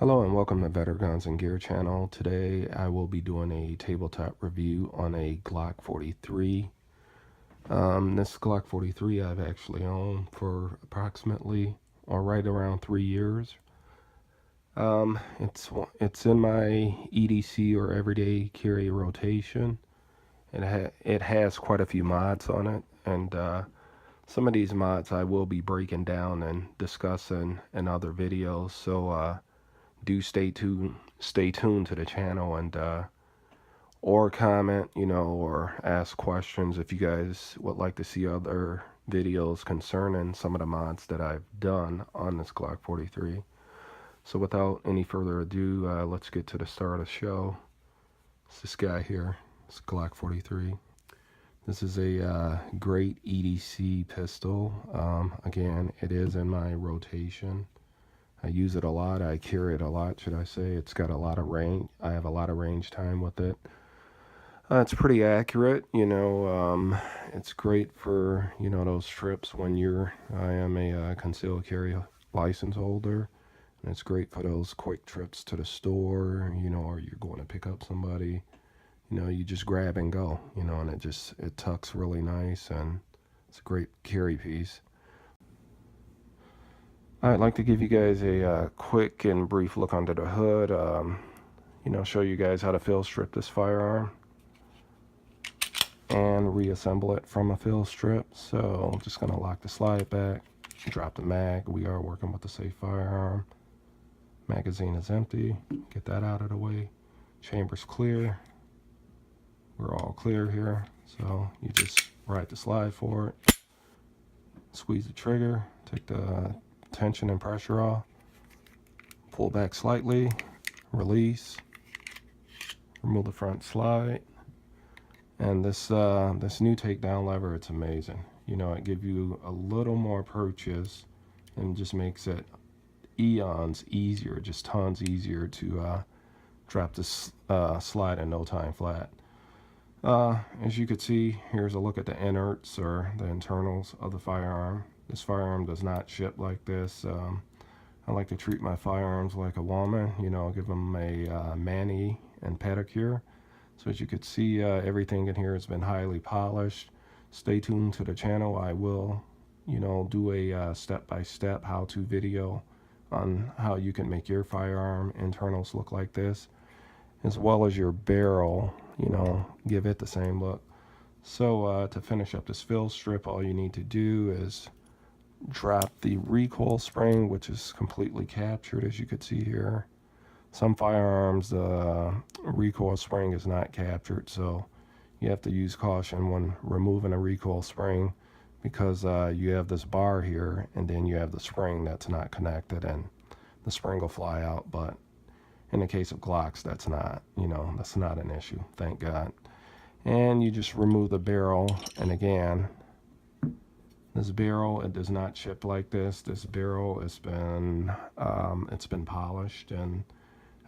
Hello and welcome to Better Guns and Gear channel. Today I will be doing a tabletop review on a Glock 43. This Glock 43 I've actually owned for approximately or right around 3 years. It's in my EDC or everyday carry rotation. It has quite a few mods on it, and some of these mods I will be breaking down and discussing in other videos. So do stay tuned to the channel, and or comment, or ask questions if you guys would like to see other videos concerning some of the mods that I've done on this Glock 43. So without any further ado, let's get to the start of the show. It's this guy here. It's Glock 43. This is a great EDC pistol. Again, it is in my rotation. I use it a lot. I carry it a lot, should I say. It's got a lot of range. I have a lot of range time with it. It's pretty accurate, it's great for, those trips when I am a concealed carry license holder. And it's great for those quick trips to the store, or you're going to pick up somebody. You just grab and go, and it tucks really nice, and it's a great carry piece. I'd like to give you guys a quick and brief look under the hood, show you guys how to field strip this firearm and reassemble it from a field strip. So I'm just going to lock the slide back, drop the mag. We are working with a safe firearm. Magazine is empty. Get that out of the way. Chamber's clear. We're all clear here. So you just ride the slide forward, squeeze the trigger, take the tension and pressure off, pull back slightly, release, remove the front slide, and this new takedown lever, it's amazing. It gives you a little more purchase and just makes it eons easier, just tons easier to drop this slide in no time flat. As you can see, here's a look at the innards or the internals of the firearm. This firearm does not ship like this. I like to treat my firearms like a woman, give them a mani and pedicure. So as you can see, everything in here has been highly polished. Stay tuned to the channel. I will, do a step-by-step how-to video on how you can make your firearm internals look like this, as well as your barrel, give it the same look. So to finish up this fill strip, all you need to do is drop the recoil spring, which is completely captured, as you can see here. Some firearms, the recoil spring is not captured, so you have to use caution when removing a recoil spring, because you have this bar here, and then you have the spring that's not connected, and the spring will fly out. But in the case of Glocks, that's not an issue, thank God. And you just remove the barrel, and again, this barrel, it does not ship like this. This barrel has been it's been polished, and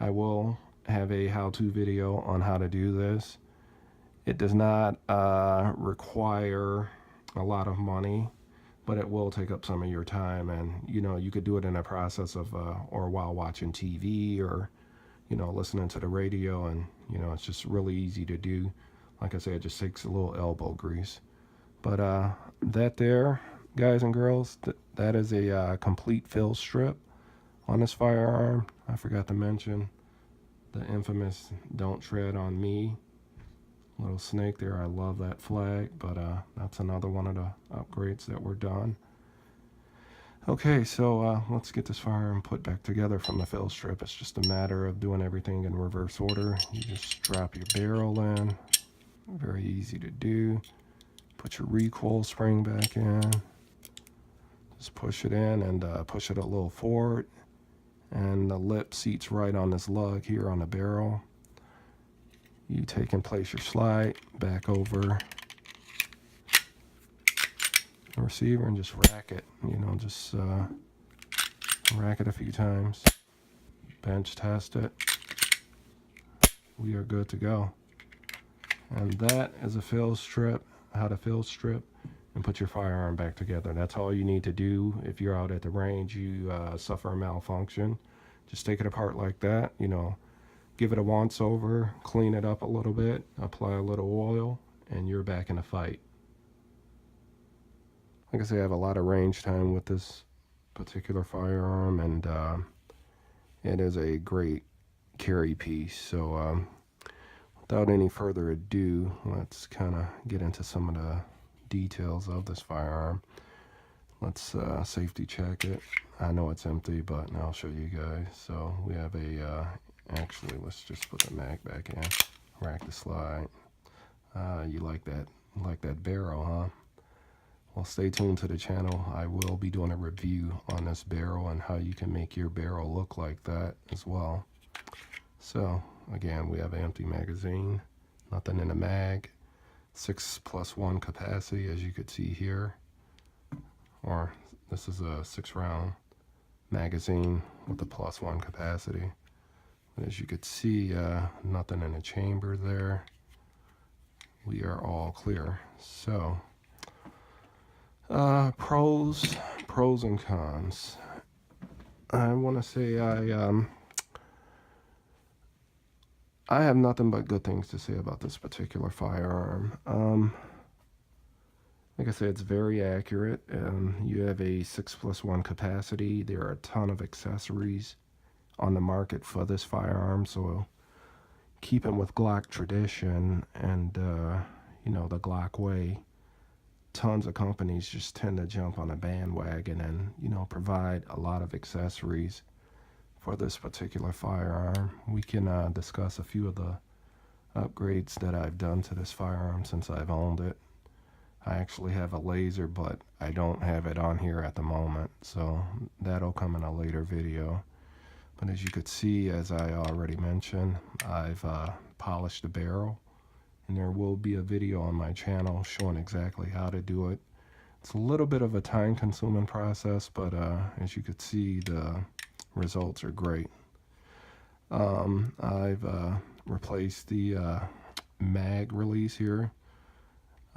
I will have a how-to video on how to do this. It does not require a lot of money, but it will take up some of your time, and you could do it in a process of or while watching TV, or listening to the radio, and it's just really easy to do. Like I said, it just takes a little elbow grease. But that there, guys and girls, that is a complete fill strip on this firearm. I forgot to mention the infamous "Don't Tread on Me" little snake there. I love that flag, but that's another one of the upgrades that were done. Okay, so let's get this firearm put back together from the fill strip. It's just a matter of doing everything in reverse order. You just drop your barrel in. Very easy to do. Put your recoil spring back in. Just push it in and push it a little forward. And the lip seats right on this lug here on the barrel. You take and place your slide back over the receiver and just rack it. Just rack it a few times. Bench test it. We are good to go. And that is a fill strip, how to fill strip and put your firearm back together. That's all you need to do. If you're out at the range, you suffer a malfunction, Just take it apart like that, you know, give it a once over, clean it up a little bit, apply a little oil, and you're back in a fight. Like I say, I have a lot of range time with this particular firearm, and it is a great carry piece. So without any further ado, let's kind of get into some of the details of this firearm. Let's safety check it. I know it's empty, but I'll show you guys. So we have a, actually, let's just put the mag back in, rack the slide. You like that barrel, huh? Well, stay tuned to the channel. I will be doing a review on this barrel and how you can make your barrel look like that as well. So again, we have an empty magazine, nothing in the mag, 6+1 capacity, as you could see here. Or this is a 6-round magazine with a +1 capacity. As you could see, nothing in the chamber there. We are all clear. So pros and cons. I want to say I have nothing but good things to say about this particular firearm. Like I said, it's very accurate. You have a 6+1 capacity. There are a ton of accessories on the market for this firearm. So keeping with Glock tradition and, you know, the Glock way, tons of companies just tend to jump on a bandwagon and, you know, provide a lot of accessories for this particular firearm. We can discuss a few of the upgrades that I've done to this firearm since I've owned it. I actually have a laser, but I don't have it on here at the moment, so that'll come in a later video. But as you could see, as I already mentioned, I've polished the barrel, and there will be a video on my channel showing exactly how to do it. It's a little bit of a time-consuming process, but as you could see, the results are great. I've replaced the mag release here.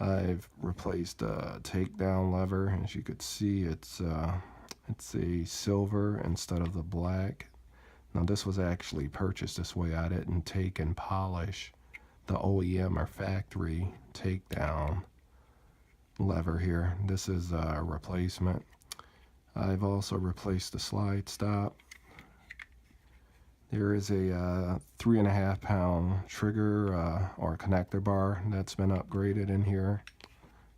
I've replaced a takedown lever. As you could see, it's a silver instead of the black. Now this was actually purchased this way. I didn't take and polish the OEM or factory takedown lever here. This is a replacement. I've also replaced the slide stop. There is a 3.5 pound trigger or connector bar that's been upgraded in here.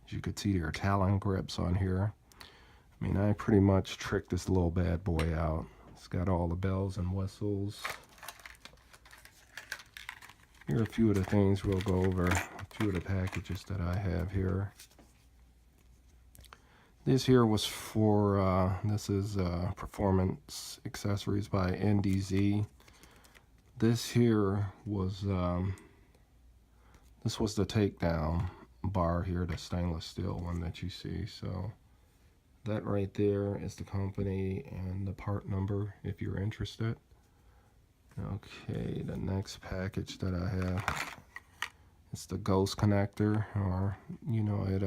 As you can see, there are Talon grips on here. I mean, I pretty much tricked this little bad boy out. It's got all the bells and whistles. Here are a few of the things we'll go over, a few of the packages that I have here. This here was for, this is Performance Accessories by NDZ. This here was, this was the takedown bar here, the stainless steel one that you see. So that right there is the company and the part number if you're interested. Okay, the next package that I have, it's the ghost connector, or, you know, it,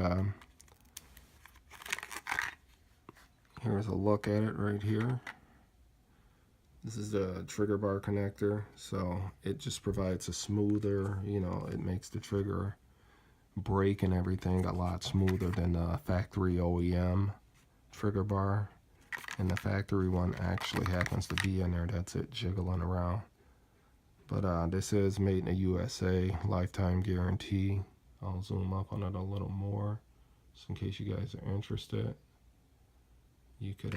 here's a look at it right here. This is the trigger bar connector, so it just provides a smoother, you know, it makes the trigger break and everything a lot smoother than the factory OEM trigger bar. And the factory one actually happens to be in there. That's it jiggling around. But this is made in the USA, lifetime guarantee. I'll zoom up on it a little more, just in case you guys are interested. You could,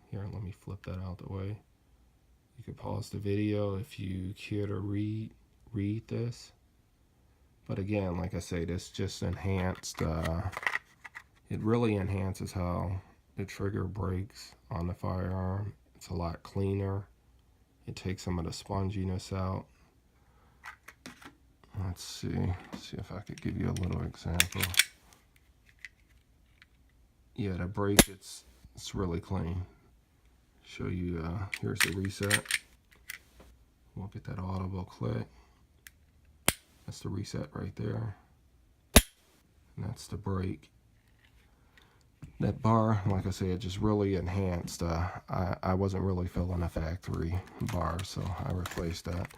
here, let me flip that out the way. You could pause the video if you care to read this. But again, like I say, this just enhanced, it really enhances how the trigger breaks on the firearm. It's a lot cleaner. It takes some of the sponginess out. Let's see if I could give you a little example. Yeah, the break, it's really clean. Show you, here's the reset. We'll get that audible click. That's the reset right there. And that's the break. that bar, like I said, it just really enhanced. I wasn't really feeling a factory bar, so I replaced that.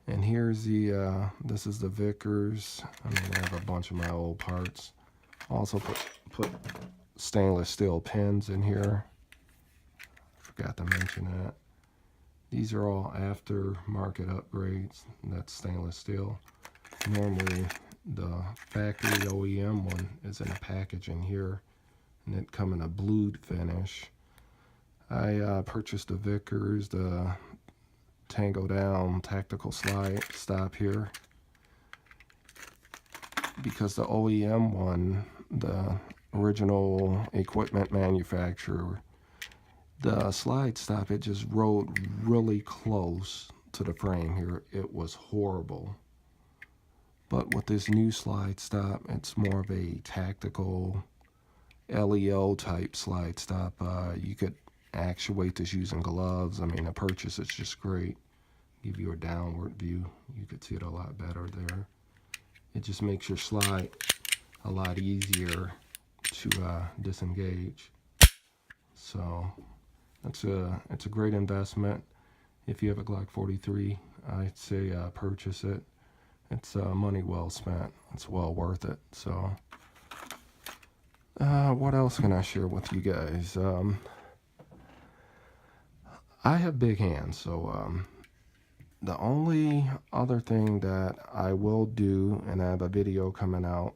And here's the, this is the Vickers. I mean, I have a bunch of my old parts. Also put stainless steel pins in here. Forgot to mention that. These are all aftermarket upgrades. That's stainless steel. Normally, the factory OEM one is in a package in here, and it come in a blued finish. I purchased the Vickers, the Tango Down tactical slide stop here, because the OEM one, the original equipment manufacturer, the slide stop, it just rode really close to the frame here. It was horrible. But with this new slide stop, it's more of a tactical LEO type slide stop. You could actuate this using gloves. I mean, the purchase is just great. Give you a downward view. You could see it a lot better there. It just makes your slide a lot easier to disengage. So it's a great investment. If you have a Glock 43, I'd say purchase it. It's money well spent. It's well worth it. So what else can I share with you guys? I have big hands, so the only other thing that I will do, and I have a video coming out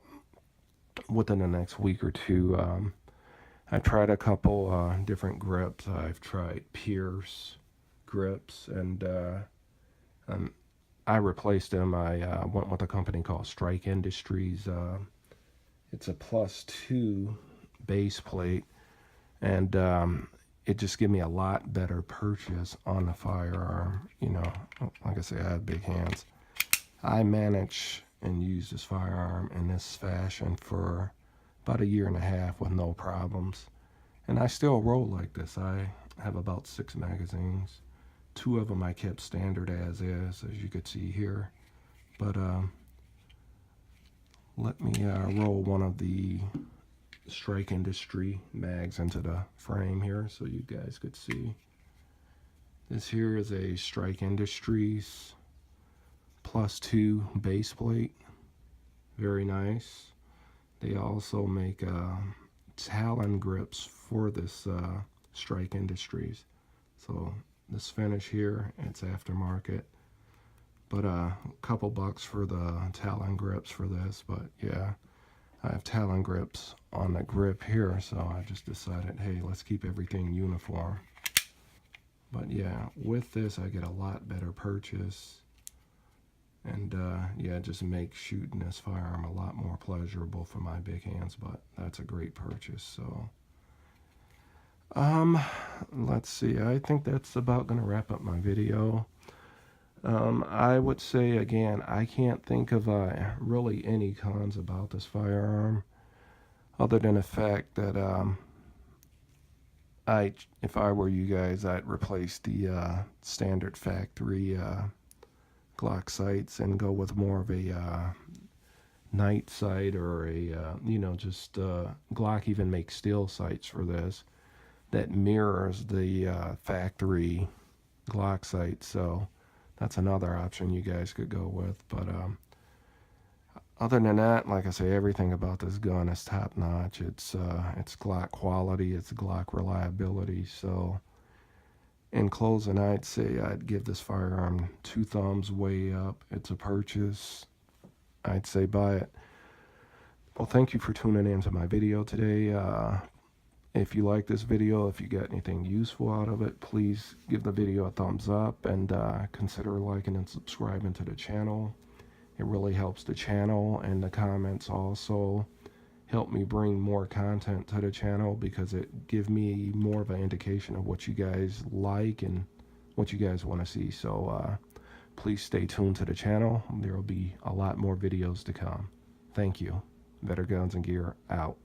within the next week or two, I tried a couple different grips. I've tried Pierce grips, and I replaced them. I went with a company called Strike Industries. It's a +2 base plate, and it just gave me a lot better purchase on the firearm. You know, like I say, I have big hands. I managed and used this firearm in this fashion for about 1.5 years with no problems. And I still roll like this. I have about 6 magazines. 2 of them I kept standard as is, as you could see here. But let me roll one of the Strike Industry mags into the frame here so you guys could see. This here is a Strike Industries +2 base plate. Very nice. They also make Talon grips for this Strike Industries. So this finish here, it's aftermarket. But a couple bucks for the Talon grips for this. But yeah, I have Talon grips on the grip here, so I just decided, hey, let's keep everything uniform. But yeah, with this I get a lot better purchase. And yeah, it just makes shooting this firearm a lot more pleasurable for my big hands. But that's a great purchase. So let's see, I think that's about gonna wrap up my video. I would say again, I can't think of really any cons about this firearm, other than the fact that if I were you guys, I'd replace the standard factory Glock sights and go with more of a night sight, or a you know, just Glock even makes steel sights for this that mirrors the factory Glock sight. So that's another option you guys could go with. But other than that, like I say, everything about this gun is top notch. It's Glock quality, it's Glock reliability. So in closing, I'd say I'd give this firearm 2 thumbs way up. It's a purchase. I'd say buy it. Well, thank you for tuning in to my video today. If you like this video, if you get anything useful out of it, please give the video a thumbs up, and consider liking and subscribing to the channel. It really helps the channel, and the comments also help me bring more content to the channel, because it gives me more of an indication of what you guys like and what you guys want to see. So please stay tuned to the channel. There will be a lot more videos to come. Thank you. Better Guns and Gear out.